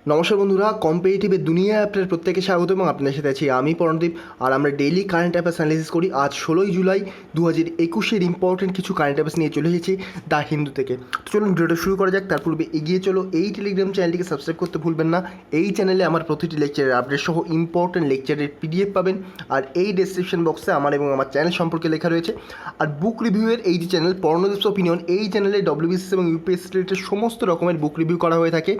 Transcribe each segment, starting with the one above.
নমস্কার বন্ধুরা, কম্পিটিটিভের দুনিয়ায় আপনার প্রত্যেকে স্বাগত এবং আপনার সাথে আছি আমি পরণদীপ। আর আমরা ডেইলি কারেন্ট অ্যাফেয়ার্স অ্যানালিসিস করি। আজ 16ই জুলাই 2021 ইম্পর্টেন্ট কিছু কারেন্ট অ্যাফেয়ার্স নিয়ে চলে এসেছি দ্য হিন্দু থেকে। তো চলুন ভিডিওটা শুরু করা যাক। তার পূর্বে এগিয়ে চলো, এই টেলিগ্রাম চ্যানেলটিকে সাবস্ক্রাইব করতে ভুলবেন না। এই চ্যানেলে আমার প্রতিটি লেকচারের আপডেট সহ ইম্পর্টেন্ট লেকচারের পিডিএফ পাবেন। আর এই ডেসক্রিপশন বক্সে আমার এবং আমার চ্যানেল সম্পর্কে লেখা রয়েছে। আর বুক রিভিউয়ের এই যে চ্যানেল পরণদীপস ওপিনিয়ন, এই চ্যানেলে ডব্লিউবিসিএস এবং ইউপিএসসি রিলেটেড সমস্ত রকমের বুক রিভিউ করা হয়ে থাকে।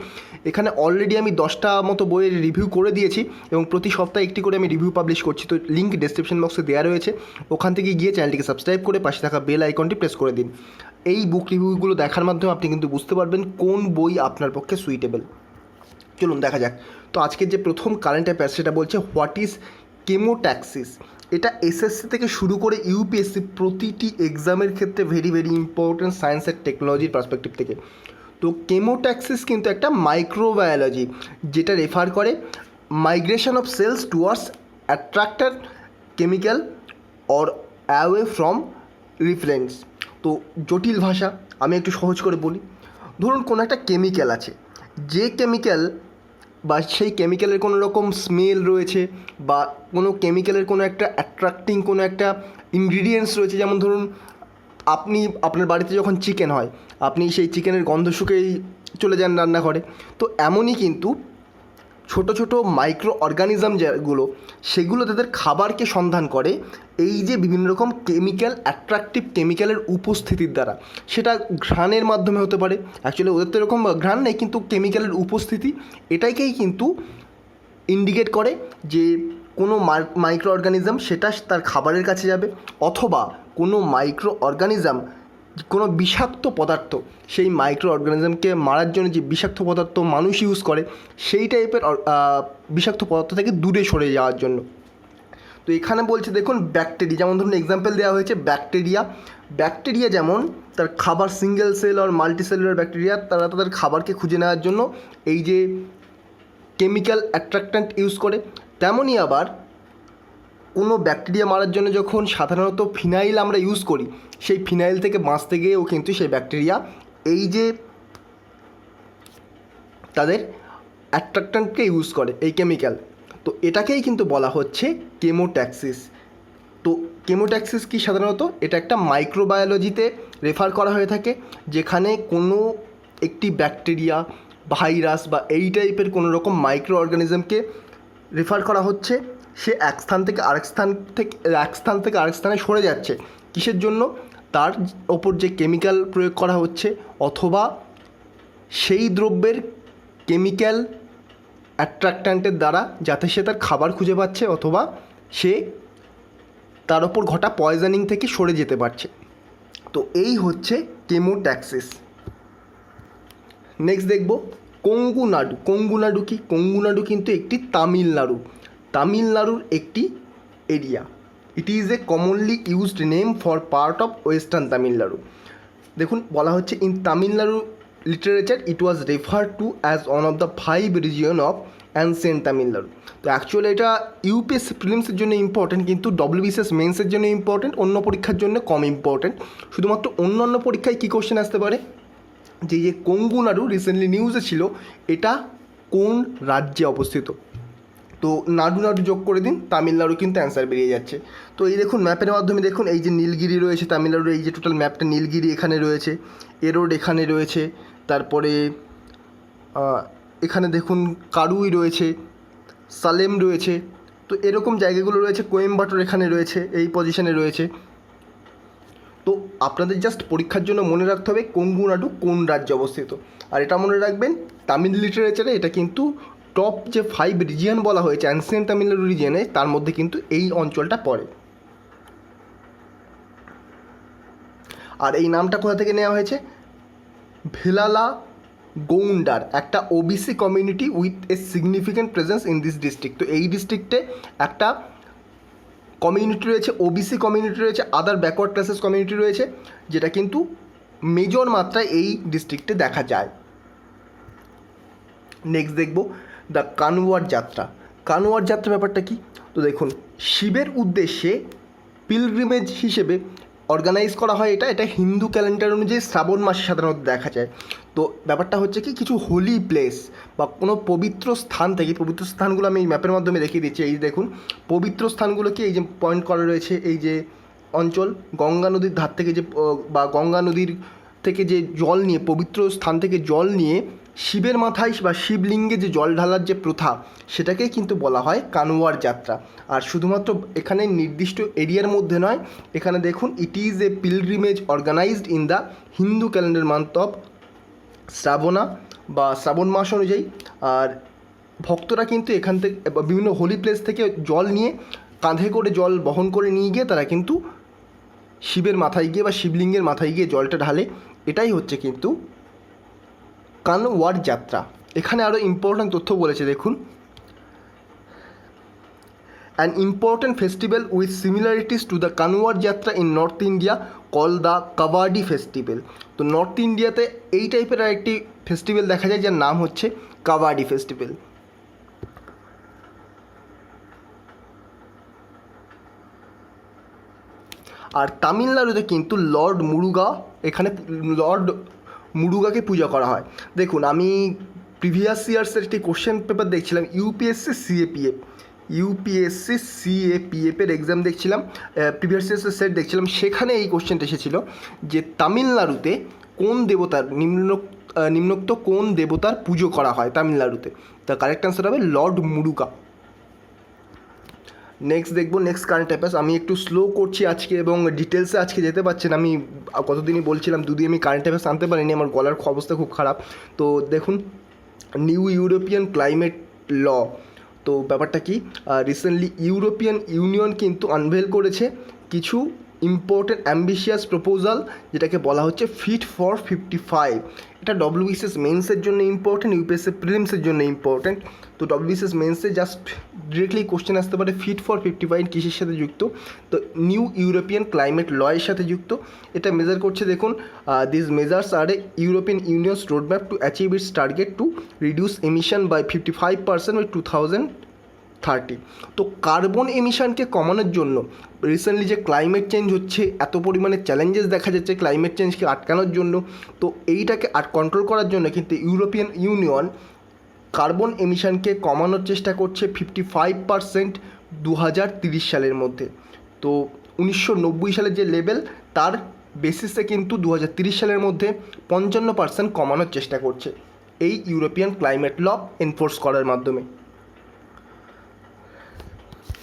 এখানে অলরেডি আমি 10টা মতো বইয়ের রিভিউ করে দিয়েছি এবং প্রতি সপ্তাহে একটি করে আমি রিভিউ পাবলিশ করছি। তো লিঙ্ক ডেসক্রিপশন বক্সে দেওয়া রয়েছে, ওখান থেকে গিয়ে চ্যানেলটিকে সাবস্ক্রাইব করে পাশে থাকা বেল আইকনটি প্রেস করে দিন। এই বুক রিভিউগুলো দেখার মাধ্যমে আপনি কিন্তু বুঝতে পারবেন কোন বই আপনার পক্ষে সুইটেবল। চলুন দেখা যাক। তো আজকের যে প্রথম কারেন্ট অ্যাফেয়ার্স সেটা বলছে হোয়াট ইজ কেমোট্যাক্সিস। এটা এসএসসি থেকে শুরু করে ইউপিএসসি প্রতিটি এক্সামের ক্ষেত্রে very very important science and টেকনোলজির পার্সপেক্টিভ থেকে। তো কেমোট্যাক্সিস কিন্তু একটা মাইক্রোবায়োলজি, যেটা রেফার করে migration of cells towards attractor chemical or away from reference. তো জটিল ভাষা, আমি একটু সহজ করে বলি। ধরুন কোনো একটা কেমিক্যাল আছে, যে কেমিক্যাল বা সেই কেমিক্যালের কোনো রকম স্মেল রয়েছে বা কোনো কেমিক্যালের কোনো একটা অ্যাট্রাক্টিং কোনো একটা ইনগ্রিডিয়েন্টস রয়েছে। যেমন ধরুন আপনি আপনার বাড়িতে যখন চিকেন হয়, আপনি সেই চিকেনের গন্ধ শুকেই চলে যান রান্নাঘরে। তো এমনই কিন্তু ছোটো ছোটো মাইক্রো অর্গানিজম যেগুলো, সেগুলো তাদের খাবারকে সন্ধান করে এই যে বিভিন্ন রকম কেমিক্যাল, অ্যাট্রাকটিভ কেমিক্যালের উপস্থিতির দ্বারা। সেটা ঘ্রাণের মাধ্যমে হতে পারে, অ্যাকচুয়ালি ওদের তো এরকম ঘ্রাণ নেই, কিন্তু কেমিক্যালের উপস্থিতি এটাকেই কিন্তু ইন্ডিকেট করে যে কোনো মাইক্রো অর্গানিজম সেটা তার খাবারের কাছে যাবে, অথবা কোনো মাইক্রো অর্গানিজম কোনো বিষাক্ত পদার্থ, সেই মাইক্রো অর্গানিজমকে মারার জন্য যে বিষাক্ত পদার্থ মানুষ ইউজ করে, সেই টাইপের বিষাক্ত পদার্থ থেকে দূরে সরে যাওয়ার জন্য। তো এখানে বলছে দেখুন ব্যাকটেরিয়া, যেমন ধরুন এক্সাম্পল দেওয়া হয়েছে ব্যাকটেরিয়া যেমন তার খাবার সিঙ্গেল সেল আর মাল্টি সেলুলার ব্যাকটেরিয়া, তারা তাদের খাবারকে খুঁজে নেওয়ার জন্য এই যে কেমিক্যাল অ্যাট্রাক্ট্যান্ট ইউজ করে। তেমনই আবার কোনো ব্যাকটেরিয়া মারার জন্য যখন সাধারণত ফিনাইল আমরা ইউজ করি, সেই ফিনাইল থেকে বাঁচতে গিয়েও কিন্তু সেই ব্যাকটেরিয়া এই যে তাদের অ্যাট্রাক্ট্যান্টকে ইউজ করে, এই কেমিক্যাল। তো এটাকেই কিন্তু বলা হচ্ছে কেমোট্যাক্সিস। তো কেমোট্যাক্সিস কি, সাধারণত এটা একটা মাইক্রোবায়োলজিতে রেফার করা হয়ে থাকে, যেখানে কোনো একটি ব্যাকটেরিয়া, ভাইরাস বা এই টাইপের কোনো রকম মাইক্রো অর্গানিজমকে রেফার করা হচ্ছে। সে এক স্থান থেকে আরেক স্থানে সরে যাচ্ছে, কিসের জন্য? তার ওপর যে কেমিক্যাল প্রয়োগ করা হচ্ছে, অথবা সেই দ্রব্যের কেমিক্যাল অ্যাট্রাক্ট্যান্টের দ্বারা, যাতে সে তার খাবার খুঁজে পাচ্ছে, অথবা সে তার ওপর ঘটা পয়জনিং থেকে সরে যেতে পারছে। তো এই হচ্ছে কেমোট্যাক্সিস। নেক্সট দেখব কঙ্গুনাডু কি? কঙ্গুনাডু কিন্তু একটি তামিলনাড়ুর একটি area. It is A commonly used name for part of western Tamil Nadu. দেখুন বলা হচ্ছে in Tamil Nadu literature it was refer to as one of the 5 region of ancient Tamil Nadu. তো অ্যাকচুয়ালি এটা ইউপিএসসি প্রিলিমসের জন্য ইম্পর্টেন্ট, কিন্তু ডব্লিউবিসিএস মেন্সের জন্য ইম্পর্টেন্ট, অন্য পরীক্ষার জন্য কম ইম্পর্টেন্ট। শুধুমাত্র অন্যান্য পরীক্ষায় কী কোশ্চেন আসতে পারে, যে কঙ্গুনাডু রিসেন্টলি নিউজে ছিল, এটা কোন রাজ্যে অবস্থিত? তো নাড়ু যোগ করে দিন, তামিলনাড়ু কিন্তু অ্যান্সার বেরিয়ে যাচ্ছে। তো এই দেখুন ম্যাপের মাধ্যমে দেখুন, এই যে নীলগিরি রয়েছে তামিলনাড়ুর, এই যে টোটাল ম্যাপটা নীলগিরি এখানে রয়েছে, এরোড এখানে রয়েছে, তারপরে এখানে দেখুন কারুই রয়েছে, সালেম রয়েছে। তো এরকম জায়গাগুলো রয়েছে, কোয়েম্বাটোর এখানে রয়েছে, এই পজিশনে রয়েছে। তো আপনাদের জাস্ট পরীক্ষার জন্য মনে রাখতে হবে কঙ্গুনাডু কোন রাজ্যে অবস্থিত। আর এটা মনে রাখবেন, তামিল লিটারেচারে এটা কিন্তু টপ যে 5 রিজিয়ন বলা হয়েছে অ্যানসিয়েন্ট তামিলনাড়ু রিজিয়নে, তার মধ্যে কিন্তু এই অঞ্চলটা পড়ে। আর এই নামটা কোথা থেকে নেওয়া হয়েছে? ভেলালা গৌন্ডার, একটা OBC community with a significant presence in this district. তো এই ডিস্ট্রিক্টে একটা কমিউনিটি রয়েছে, ওবিসি কমিউনিটি রয়েছে, আদার ব্যাকওয়ার্ড ক্লাসেস কমিউনিটি রয়েছে, যেটা কিন্তু মেজর মাত্রায় এই ডিস্ট্রিক্টে দেখা যায়। নেক্সট দেখব দ্য কানওয়ার যাত্রা ব্যাপারটা কি? তো দেখুন, শিবের উদ্দেশ্যে পিলগ্রিমেজ হিসেবে অর্গানাইজ করা হয়। এটা হিন্দু ক্যালেন্ডার অনুযায়ী শ্রাবণ মাসে সাধারণত দেখা যায়। তো ব্যাপারটা হচ্ছে কি, কিছু হোলি প্লেস বা কোনো পবিত্র স্থান থেকে, পবিত্র স্থানগুলো আমি এই ম্যাপের মাধ্যমে দেখিয়ে দিচ্ছি। এই দেখুন পবিত্র স্থানগুলোকে এই যে পয়েন্ট করা রয়েছে, এই যে অঞ্চল গঙ্গা নদীর ধার থেকে যে বা গঙ্গা নদীর থেকে যে জল নিয়ে, পবিত্র স্থান থেকে জল নিয়ে শিবের মাথায় বা শিবলিঙ্গে যে জল ঢালার যে প্রথা, সেটাকেই কিন্তু বলা হয় কানওয়ার যাত্রা। আর শুধুমাত্র এখানে নির্দিষ্ট এরিয়ার মধ্যে নয়, এখানে দেখুন it is a pilgrimage organised in the Hindu calendar month of Shravana বা শ্রাবণ মাস অনুযায়ী। আর ভক্তরা কিন্তু এখান থেকে বিভিন্ন হোলি প্লেস থেকে জল নিয়ে, কাঁধে করে জল বহন করে নিয়ে গিয়ে তারা কিন্তু শিবের মাথায় গিয়ে বা শিবলিঙ্গের মাথায় গিয়ে জলটা ঢালে। এটাই হচ্ছে কিন্তু কানওয়ার যাত্রা। এখানে আরও ইম্পর্ট্যান্ট তথ্য বলেছে দেখুন, an important festival with similarities to the Kanwar Yatra in north India call the Kavadi festival. তো নর্থ ইন্ডিয়াতে এই টাইপের আরেকটি ফেস্টিভ্যাল দেখা যায় যার নাম হচ্ছে কাবাডি ফেস্টিভ্যাল। আর তামিলনাড়ুতে কিন্তু লর্ড মুরুগা, এখানে লর্ড মুরুগাকে পূজা করা হয়। দেখুন আমি প্রিভিয়াস ইয়ার্সের একটি কোশ্চেন পেপার দেখছিলাম, ইউপিএসসি সিএপিএফের এক্সাম দেখছিলাম, প্রিভিয়াস ইয়ার্সের সেট দেখছিলাম, সেখানে এই কোশ্চেনটা এসেছিল যে তামিলনাড়ুতে কোন দেবতার নিম্নোক্ত কোন দেবতার পুজো করা হয় তামিলনাড়ুতে। তার কারেক্ট অ্যান্সার হবে লর্ড মুরুগা। নেক্সট দেখবো নেক্সট কারেন্ট অ্যাফেয়ার্স। আমি একটু স্লো করছি আজকে এবং ডিটেলসে আজকে যেতে পারছি না। আমি কতদিনই বলছিলাম দুদিন আমি কারেন্ট অ্যাফেয়ার্স আনতে পারিনি, আমার গলার অবস্থা খুব খারাপ। তো দেখুন নিউ ইউরোপিয়ান ক্লাইমেট ল। তো ব্যাপারটা কি, রিসেন্টলি ইউরোপিয়ান ইউনিয়ন কিন্তু আনভেল করেছে কিছু ইম্পর্টেন্ট অ্যাম্বিশিয়াস প্রপোজাল, যেটাকে বলা হচ্ছে ফিট ফর 55। এটা ডব্লিউবিসিএস মেন্সের জন্য ইম্পর্টেন্ট, ইউপিএসসি প্রিলিমসের জন্য ইম্পর্টেন্ট। তো ডব্লিউবিসিএস মেন্সে জাস্ট ডিরেক্টলি কোশ্চেন আসতে পারে ফিট ফর 55 কিসের সাথে যুক্ত, তো নিউ ইউরোপিয়ান ক্লাইমেট ল এর সাথে যুক্ত। এটা মেজার করছে দেখুন, this measures are a European Unions roadmap to achieve its target to reduce emission by 55% by 2030। তো কার্বন এমিশনকে কমানোর জন্য রিসেন্টলি যে ক্লাইমেট চেঞ্জ হচ্ছে, এত পরিমাণে চ্যালেঞ্জেস দেখা যাচ্ছে ক্লাইমেট চেঞ্জকে আটকানোর জন্য, তো এইটাকে কন্ট্রোল করার জন্য কিন্তু ইউরোপিয়ান ইউনিয়ন কার্বন এমিশনকে কমানোর চেষ্টা করছে 55% 2030 সালের মধ্যে। তো 1990 সালের যে লেভেল, তার বেসিসে কিন্তু 2030 সালের মধ্যে 55% কমানোর চেষ্টা করছে এই ইউরোপিয়ান ক্লাইমেট ল এনফোর্স করার মাধ্যমে।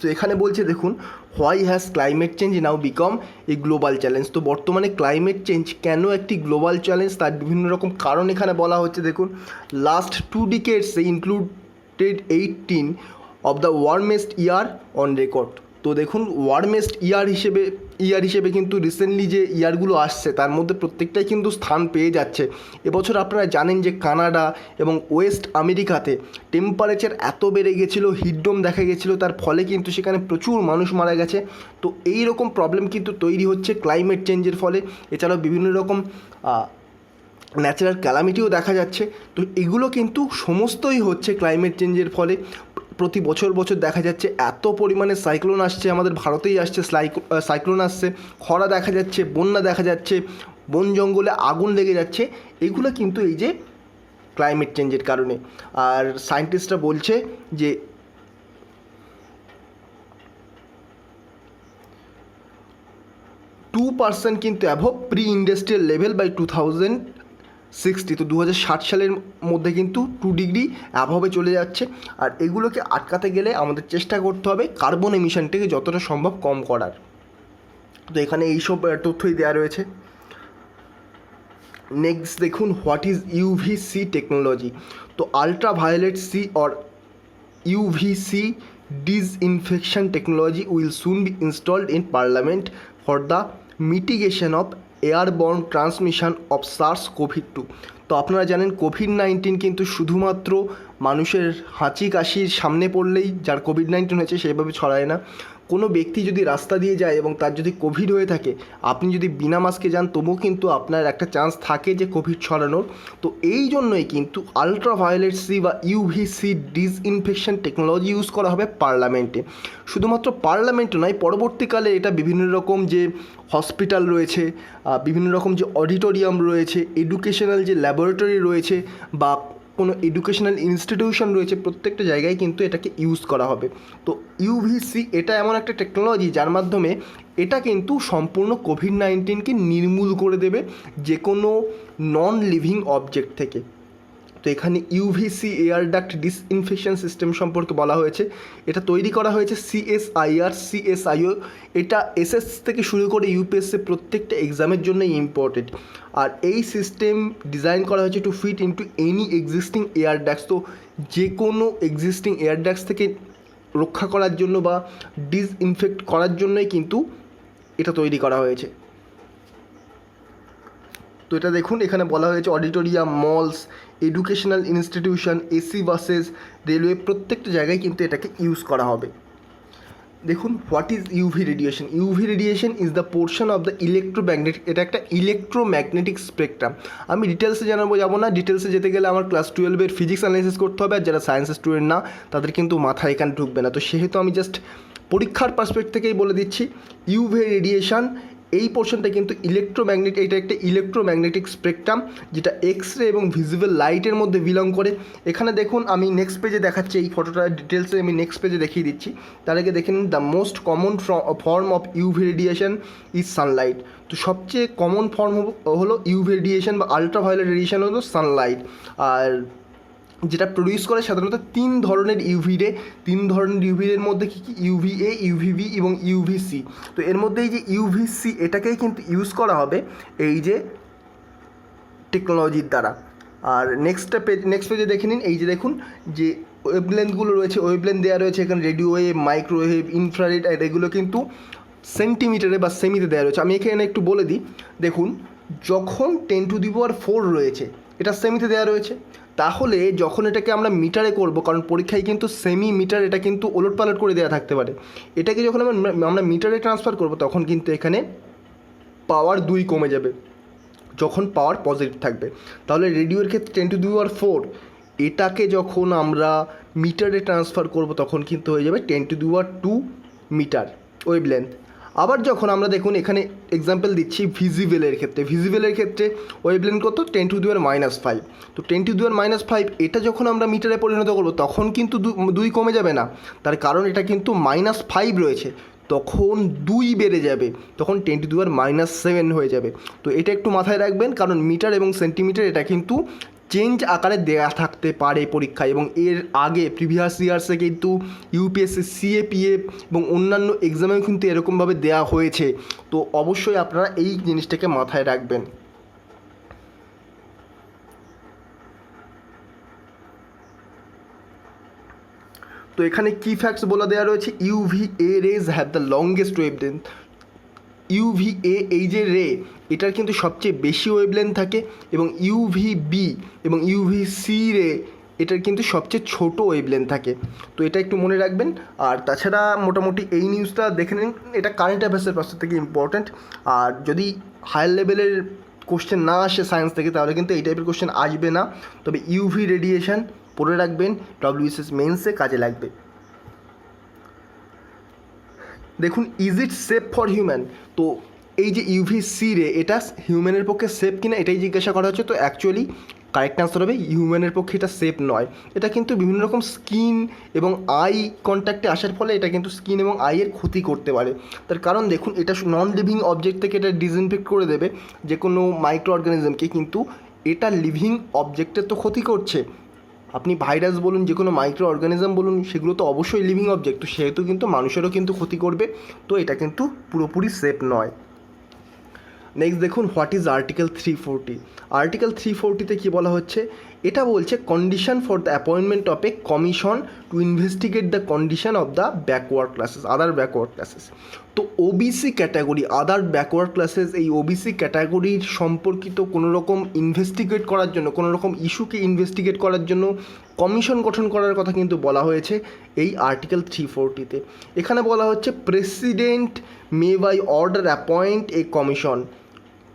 তো এখানে বলছে দেখুন, why has climate change now BCom A global challenge. তো বর্তমানে ক্লাইমেট চেঞ্জ কেন একটি গ্লোবাল চ্যালেঞ্জ, তার বিভিন্ন রকম কারণ এখানে বলা হচ্ছে দেখুন। লাস্ট 2 ডিকেডসে included 18 of the warmest year on record. তো দেখুন ওয়ার্মেস্ট ইয়ার হিসেবে কিন্তু রিসেন্টলি যে ইয়ারগুলো আসছে তার মধ্যে প্রত্যেকটাই কিন্তু স্থান পেয়ে যাচ্ছে। এবছর আপনারা জানেন যে কানাডা এবং ওয়েস্ট আমেরিকাতে টেম্পারেচার এত বেড়ে গেছিলো, হিটডোম দেখা গেছিলো, তার ফলে কিন্তু সেখানে প্রচুর মানুষ মারা গেছে। তো এই রকম প্রবলেম কিন্তু তৈরি হচ্ছে ক্লাইমেট চেঞ্জের ফলে। এছাড়াও বিভিন্ন রকম ন্যাচারাল ক্যালামিটিও দেখা যাচ্ছে। তো এগুলো কিন্তু সমস্তই হচ্ছে ক্লাইমেট চেঞ্জের ফলে। প্রতি বছর দেখা যাচ্ছে এত পরিমাণে সাইক্লোন আসছে, আমাদের ভারতেই আসছে সাইক্লোন আসছে, খরা দেখা যাচ্ছে, বন্যা দেখা যাচ্ছে, বন জঙ্গলে আগুন লেগে যাচ্ছে। এগুলো কিন্তু এই যে ক্লাইমেট চেঞ্জের কারণে। আর সায়েন্টিস্টরা বলছে যে 2% কিন্তু above pre industrial level by 2060। তো 2060 সালের মধ্যে কিন্তু 2 ডিগ্রি অ্যাভবে চলে যাচ্ছে। আর এগুলোকে আটকাতে গেলে আমাদের চেষ্টা করতে হবে কার্বন এমিশনটাকে যতটা সম্ভব কম করার। তো এখানে এইসব তথ্যই দেওয়া রয়েছে। নেক্সট দেখুন, হোয়াট ইজ ইউভিসি টেকনোলজি। তো ultraviolet C or UVC disinfection technology will soon be installed in Parliament for the mitigation of airborne transmission of SARS-CoV-2। তো আপনারা জানেন কোভিড-19 কিন্তু শুধুমাত্র মানুষের হাঁচি কাশির সামনে পড়লেই যার কোভিড-19 হয়েছে সেভাবে ছড়ায় না। কোনো ব্যক্তি যদি রাস্তা দিয়ে যায় এবং তার যদি কোভিড হয়ে থাকে, আপনি যদি বিনা মাস্কে যান তবুও কিন্তু আপনার একটা চান্স থাকে যে কোভিড ছড়ানোর। তো এই জন্যই কিন্তু আলট্রাভায়োলেট সি বা ইউভিসি ডিসইনফেকশন টেকনোলজি ইউজ করা হবে পার্লামেন্টে। শুধুমাত্র পার্লামেন্টে নয়, পরবর্তীকালে এটা বিভিন্ন রকম যে হসপিটাল রয়েছে, বিভিন্ন রকম যে অডিটোরিয়াম রয়েছে, এডুকেশনাল যে ল্যাবরেটরি রয়েছে বা কোনো এডুকেশনাল ইনস্টিটিউশন রয়েছে, প্রত্যেকটা জায়গায় কিন্তু এটাকে ইউজ করা হবে। তো ইউভিসি এটা এমন একটা টেকনোলজি যার মাধ্যমে এটা কিন্তু সম্পূর্ণ কোভিড-19কে নির্মূল করে দেবে যে কোনো নন লিভিং অবজেক্ট থেকে। তো এখানে UVC air duct disinfection system সম্পর্কে বলা হয়েছে। এটা তৈরি করা হয়েছে সিএসআইও। এটা এসএস থেকে শুরু করে ইউপিএসসি প্রত্যেকটা এক্সামের জন্যই ইম্পর্টেন্ট। আর এই সিস্টেম ডিজাইন করা হয়েছে to fit into any existing air ducts. তো যে কোনো এক্সিস্টিং এয়ার ডাক্টস থেকে রক্ষা করার জন্য বা ডিসইনফেক্ট করার জন্যই কিন্তু এটা তৈরি করা হয়েছে। তো এটা দেখুন, এখানে বলা হয়েছে auditorium, malls, educational institution, AC buses, railway, প্রত্যেকটা জায়গায় কিন্তু এটাকে ইউজ করা হবে। দেখুন, what is UV radiation? UV radiation is the portion of the electromagnetic, এটা একটা ইলেকট্রোম্যাগনেটিক স্পেকট্রাম। আমি ডিটেলসে যাবো না, ডিটেলসে যেতে গেলে আমার ক্লাস 12-এর ফিজিক্স অ্যানালাইসিস করতে হবে, আর যারা সায়েন্সের স্টুডেন্ট না তাদের কিন্তু মাথায় এখানে ঢুকবে না। তো সেহেতু আমি জাস্ট পরীক্ষার পার্সপেক্ট থেকেই বলে দিচ্ছি, ইউভি রেডিয়েশন এই পোর্শনটা কিন্তু এটা একটা ইলেকট্রোম্যাগনেটিক স্পেকট্রাম যেটা এক্স রে এবং ভিজিবল লাইটের মধ্যে বিলং করে। এখানে দেখুন, আমি নেক্সট পেজে দেখাচ্ছি এই ফটোটা ডিটেলসে, আমি নেক্সট পেজে দেখিয়ে দিচ্ছি। তার আগে দেখে নিন, the most common form of UV radiation is Sunlight. তো সবচেয়ে কমন ফর্ম হলো ইউভি রেডিয়েশন বা আলট্রাভায়োলেট রেডিয়েশন হলো সানলাইট। আর যেটা প্রডিউস করে সাধারণত তিন ধরনের ইউভির মধ্যে কী ইউভিএ, ইউভিবি এবং ইউভিসি। তো এর মধ্যে এই যে ইউভিসি এটাকেই কিন্তু ইউজ করা হবে এই যে টেকনোলজির দ্বারা। আর নেক্সট পেজে দেখে নিন, এই যে দেখুন যে ওয়েভলেন্থগুলো রয়েছে, ওয়েভলেন্থ দেওয়া রয়েছে এখানে, রেডিওওয়েভ, মাইক্রোওয়েভ, ইনফ্রারেড, আর এগুলো কিন্তু সেন্টিমিটারে বা সেমিতে দেওয়া রয়েছে। আমি এখানে একটু বলে দিই, দেখুন যখন 10⁴ রয়েছে এটা সেমিতে দেওয়া রয়েছে, তাহলে যখন এটাকে আমরা মিটারে করব, কারণ পরীক্ষায় কিন্তু সেমি মিটার এটা কিন্তু ওলটপালট করে দেওয়া থাকতে পারে, এটাকে যখন আমরা মিটারে ট্রান্সফার করব তখন কিন্তু এখানে পাওয়ার 2 কমে যাবে যখন পাওয়ার পজিটিভ থাকবে। তাহলে রেডিওর ক্ষেত্রে 10⁴ এটাকে যখন আমরা মিটারে ট্রান্সফার করব তখন কিন্তু হয়ে যাবে 10⁻² মিটার ওয়েভলেন্থ। আবার যখন আমরা দেখুন এখানে এক্সাম্পল দিচ্ছি ভিজিবলের ক্ষেত্রে ওয়েভলেন্থ কত? 10⁻⁵। তো 10⁻⁵ এটা যখন আমরা মিটারে পরিণত করব তখন কিন্তু 2 কমে যাবে না, তার কারণ এটা কিন্তু -5 রয়েছে, তখন 2 বেড়ে যাবে, তখন 10⁻⁷ হয়ে যাবে। তো এটা একটু মাথায় রাখবেন, কারণ মিটার এবং সেন্টিমিটার এটা কিন্তু চেঞ্জ আকারে দেয়া থাকতে পারে পরীক্ষায়, এবং এর আগে প্রিভিয়াস ইয়ার্সে কিন্তু ইউপিএসসি, সিএপিএফ এবং অন্যান্য এক্সামেও কিন্তু এরকমভাবে দেয়া হয়েছে। তো অবশ্যই আপনারা এই জিনিসটাকে মাথায় রাখবেন। তো এখানে কি ফ্যাক্টস বলে দেওয়া রয়েছে, UVA rays have the longest wavelength. UVA এই যে রে, এটার কিন্তু সবচেয়ে বেশি ওয়েভলেন্থ থাকে, এবং ইউভিবি এবং ইউভিসি রে এটার কিন্তু সবচেয়ে ছোটো ওয়েভলেন্থ থাকে। তো এটা একটু মনে রাখবেন। আর তাছাড়া মোটামুটি এই নিউজটা দেখে নিন, এটা কারেন্ট অ্যাফেয়ার্সের পাশ থেকে ইম্পর্ট্যান্ট। আর যদি হায়ার লেভেলের কোশ্চেন না আসে সায়েন্স থেকে তাহলে কিন্তু এই টাইপের কোশ্চেন আসবে না, তবে ইউভি রেডিয়েশন পড়ে রাখবেন, ডব্লিউবিসিএস মেন্সে কাজে লাগবে। দেখুন, is it safe for human? তো এই যে ইউভিসি রে এটা হিউম্যানের পক্ষে সেফ কিনা এটাই জিজ্ঞাসা করা হচ্ছে। তো অ্যাকচুয়ালি কারেক্ট আনসার হবে হিউম্যানের পক্ষে এটা সেফ নয়। এটা কিন্তু বিভিন্ন রকম স্কিন এবং আই কন্ট্যাক্টে আসার ফলে এটা কিন্তু স্কিন এবং আইয়ের ক্ষতি করতে পারে। তার কারণ দেখুন, এটা নন লিভিং অবজেক্ট থেকে এটা ডিসইনফেক্ট করে দেবে যে কোনো মাইক্রো অর্গানিজমকে, কিন্তু এটা লিভিং অবজেক্টের তো ক্ষতি করছে। আপনি ভাইরাস বলুন, যে কোনো মাইক্রো অর্গানিজম বলুন, সেগুলো তো অবশ্যই লিভিং অবজেক্ট, তো সেহেতু কিন্তু মানুষেরও কিন্তু ক্ষতি করবে। তো এটা কিন্তু পুরোপুরি সেফ নয়। নেক্সট দেখুন, হোয়াট ইজ আর্টিকেল 340? আর্টিকেল 340-তে কী বলা হচ্ছে, এটা বলছে condition for the appointment of a commission to investigate the condition of the backward classes, other backward classes. তো OBC category, other backward classes, এই ওবিসি ক্যাটাগরির সম্পর্কিত কোনো রকম ইনভেস্টিগেট করার জন্য, কোনো রকম ইস্যুকে ইনভেস্টিগেট করার জন্য কমিশন গঠন করার কথা কিন্তু বলা হয়েছে এই আর্টিকেল 340-তে। এখানে বলা হচ্ছে president may by order appoint a commission.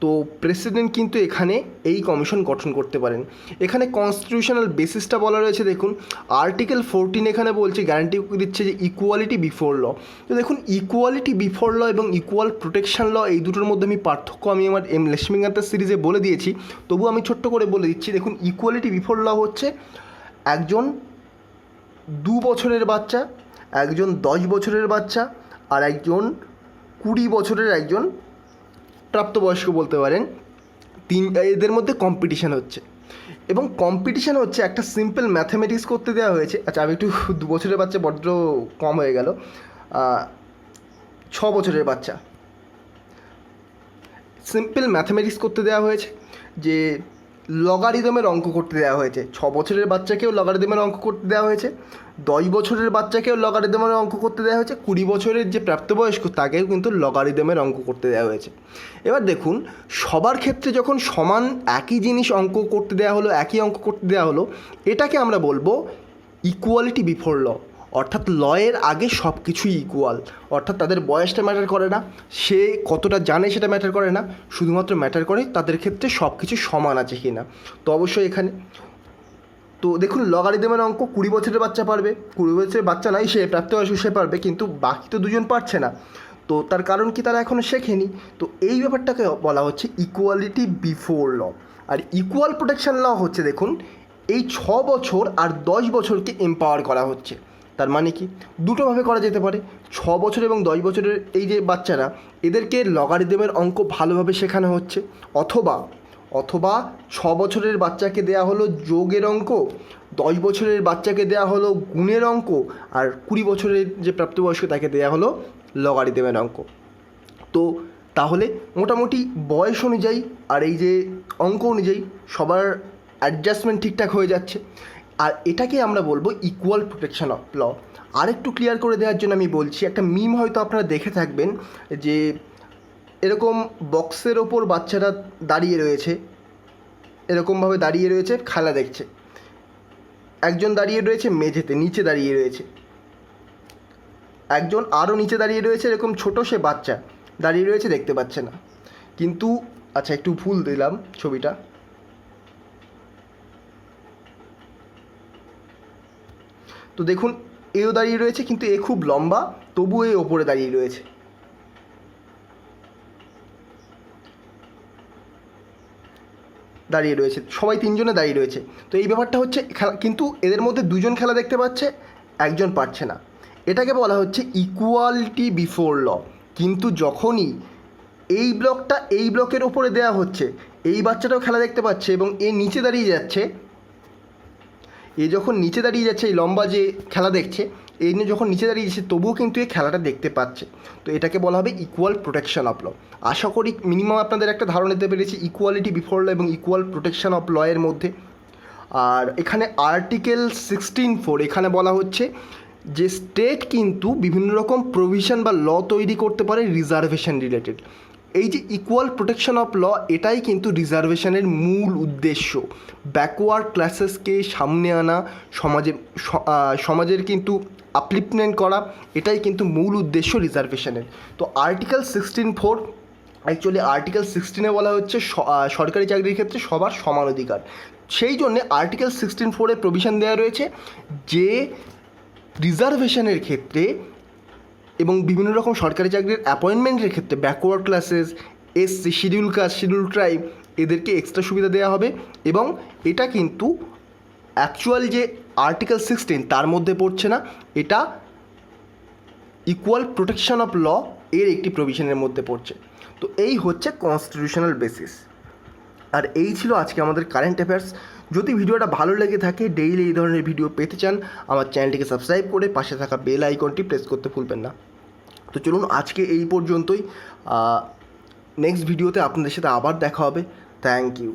তো প্রেসিডেন্ট কিন্তু এখানে এই কমিশন গঠন করতে পারেন। এখানে কনস্টিটিউশনাল বেসিসটা বলা রয়েছে, দেখুন আর্টিকেল 14 এখানে বলছে, গ্যারান্টি দিচ্ছে যে ইকুয়ালিটি বিফোর ল। তো দেখুন ইকুয়ালিটি বিফোর ল এবং ইকুয়াল প্রোটেকশন ল, এই দুটোর মধ্যে আমি পার্থক্য আমি আমার লেশমিঙ্গার সিরিজে বলে দিয়েছি, তবু আমি ছোট্ট করে বলে দিচ্ছি। দেখুন ইকুয়ালিটি বিফোর ল হচ্ছে একজন 2 বছরের বাচ্চা, একজন 10 বছরের বাচ্চা, আর একজন 20 বছরের একজন প্রাপ্তবয়স্ক বলতে পারেন, এদের মধ্যে কম্পিটিশান হচ্ছে। এবং কম্পিটিশান হচ্ছে একটা সিম্পল ম্যাথামেটিক্স করতে দেওয়া হয়েছে। আচ্ছা আমি একটু 2 বছরের বাচ্চা বড্ড কম হয়ে গেল, 6 বছরের বাচ্চা, সিম্পল ম্যাথামেটিক্স করতে দেওয়া হয়েছে যে লগারিদমের অঙ্ক করতে দেওয়া হয়েছে। 6 বছরের বাচ্চাকেও লগারিদমের অঙ্ক করতে দেওয়া হয়েছে, 10 বছরের বাচ্চাকেও লগারিদমের অঙ্ক করতে দেওয়া হয়েছে, 20 বছরের যে প্রাপ্তবয়স্ক তাকেও কিন্তু লগারিদমের অঙ্ক করতে দেওয়া হয়েছে। এবার দেখুন সবার ক্ষেত্রে যখন সমান একই জিনিস অঙ্ক করতে দেওয়া হলো, একই অঙ্ক করতে দেওয়া হলো, এটাকে আমরা বলবো ইকুয়ালিটি বিফোর ল। অর্থাৎ লয়ের আগে সব কিছুই ইকুয়াল, অর্থাৎ তাদের বয়সটা ম্যাটার করে না, সে কতটা জানে সেটা ম্যাটার করে না, শুধুমাত্র ম্যাটার করে তাদের ক্ষেত্রে সব কিছু সমান আছে কি না। তো অবশ্যই এখানে তো দেখুন লগারিদমের অঙ্ক 20 বছরের বাচ্চা পারবে, 20 বছরের বাচ্চা নাই সে প্রাপ্তবয়স্ক সে পারবে, কিন্তু বাকি তো 2জন পারছে না। তো তার কারণ কি, তারা এখনও শেখেনি। তো এই ব্যাপারটাকে বলা হচ্ছে ইকুয়ালিটি বিফোর ল। আর ইকুয়াল প্রোটেকশন ল হচ্ছে দেখুন এই 6 বছর আর 10 বছরকে এম্পাওয়ার করা হচ্ছে। তার মানে কি, দুটোভাবে করা যেতে পারে। 6 বছর এবং 10 বছরের এই যে বাচ্চারা, এদেরকে লগারিদমের অঙ্ক ভালোভাবে শেখানো হচ্ছে, অথবা 6 বছরের বাচ্চাকে দেয়া হলো যোগের অঙ্ক, 10 বছরের বাচ্চাকে দেয়া হলো গুণের অঙ্ক, আর 20 বছরের যে প্রাপ্তবয়স্ক তাকে দেয়া হলো লগারিদমের অঙ্ক। তো তাহলে মোটামুটি বয়স অনুযায়ী আর এই যে অঙ্ক অনুযায়ী সবার অ্যাডজাস্টমেন্ট ঠিকঠাক হয়ে যাচ্ছে। আর এটাকে আমরা বলবো ইকুয়াল প্রোটেকশন অফ ল। আর একটু ক্লিয়ার করে দেওয়ার জন্য আমি বলছি, একটা মিম হয়তো আপনারা দেখে থাকবেন যে এরকম বক্সের ওপর বাচ্চারা দাঁড়িয়ে রয়েছে, এরকমভাবে দাঁড়িয়ে রয়েছে, খেলা দেখছে। একজন দাঁড়িয়ে রয়েছে মেঝেতে, নিচে দাঁড়িয়ে রয়েছে, একজন আরও নিচে দাঁড়িয়ে রয়েছে, এরকম ছোট সে বাচ্চা দাঁড়িয়ে রয়েছে, দেখতে পাচ্ছে না। কিন্তু আচ্ছা একটু ভুল দিলাম ছবিটা, তো দেখুন এও দাঁড়িয়ে রয়েছে, কিন্তু এ খুব লম্বা, তবুও এ ওপরে দাঁড়িয়ে রয়েছে। সবাই 3জনে দাঁড়িয়ে রয়েছে। তো এই ব্যাপারটা হচ্ছে খেলা, কিন্তু এদের মধ্যে 2জন খেলা দেখতে পাচ্ছে, একজন পাচ্ছে না। এটাকে বলা হচ্ছে ইকুয়ালিটি বিফোর ল। কিন্তু যখনই এই ব্লকটা এই ব্লকের ওপরে দেওয়া হচ্ছে, এই বাচ্চাটাও খেলা দেখতে পাচ্ছে এবং এ নিচে দাঁড়িয়ে যাচ্ছে, এ যখন নিচে দাঁড়িয়ে যাচ্ছে, এই লম্বা যে খেলা দেখছে, এই নিয়ে যখন নিচে দাঁড়িয়ে যাচ্ছে তবুও কিন্তু এই খেলাটা দেখতে পাচ্ছে। তো এটাকে বলা হবে ইকুয়াল প্রোটেকশন অফ ল। আশা করি মিনিমাম আপনাদের একটা ধারণা দিতে পেরেছি ইকুয়ালিটি বিফোর ল এবং ইকুয়াল প্রোটেকশন অফ ল এর মধ্যে। আর এখানে আর্টিকেল 16(4) এখানে বলা হচ্ছে যে স্টেট কিন্তু বিভিন্ন রকম প্রভিশন বা ল তৈরি করতে পারে রিজার্ভেশন রিলেটেড। এই যে ইকুয়াল প্রোটেকশন অফ ল, এটাই কিন্তু রিজার্ভেশনের মূল উদ্দেশ্য। ব্যাকওয়ার্ড ক্লাসেসকে সামনে আনা, সমাজের কিন্তু আপলিফমেন্ট করা, এটাই কিন্তু মূল উদ্দেশ্য রিজার্ভেশনের। তো আর্টিকেল 16(4) অ্যাকচুয়ালি আর্টিকেল 16-এ বলা হচ্ছে সরকারি চাকরির ক্ষেত্রে সবার সমান অধিকার। সেই জন্যে আর্টিকেল 16(4)-এ প্রভিশন দেওয়া রয়েছে যে রিজার্ভেশনের ক্ষেত্রে এবং বিভিন্ন রকম সরকারি চাকরির অ্যাপয়েন্টমেন্টের ক্ষেত্রে backward classes, SC, schedule caste, schedule tribe, এদেরকে এক্সট্রা সুবিধা দেওয়া হবে। এবং এটা কিন্তু অ্যাকচুয়াল যে আর্টিকেল 16 তার মধ্যে পড়ছে না, এটা ইকুয়াল প্রোটেকশন অফ ল এর একটি প্রভিশনের মধ্যে পড়ছে। তো এই হচ্ছে কনস্টিটিউশনাল বেসিস। আর এই ছিল আজকে আমাদের কারেন্ট অ্যাফেয়ার্স। যদি ভিডিওটা ভালো লেগে থাকে, ডেইলি এই ধরনের ভিডিও পেতে চান, আমার চ্যানেলটিকে সাবস্ক্রাইব করে পাশে থাকা বেল আইকনটি প্রেস করতে ভুলবেন না। তো চলুন আজকে এই পর্যন্তই, নেক্সট ভিডিওতে আপনাদের সাথে আবার দেখা হবে। Thank you.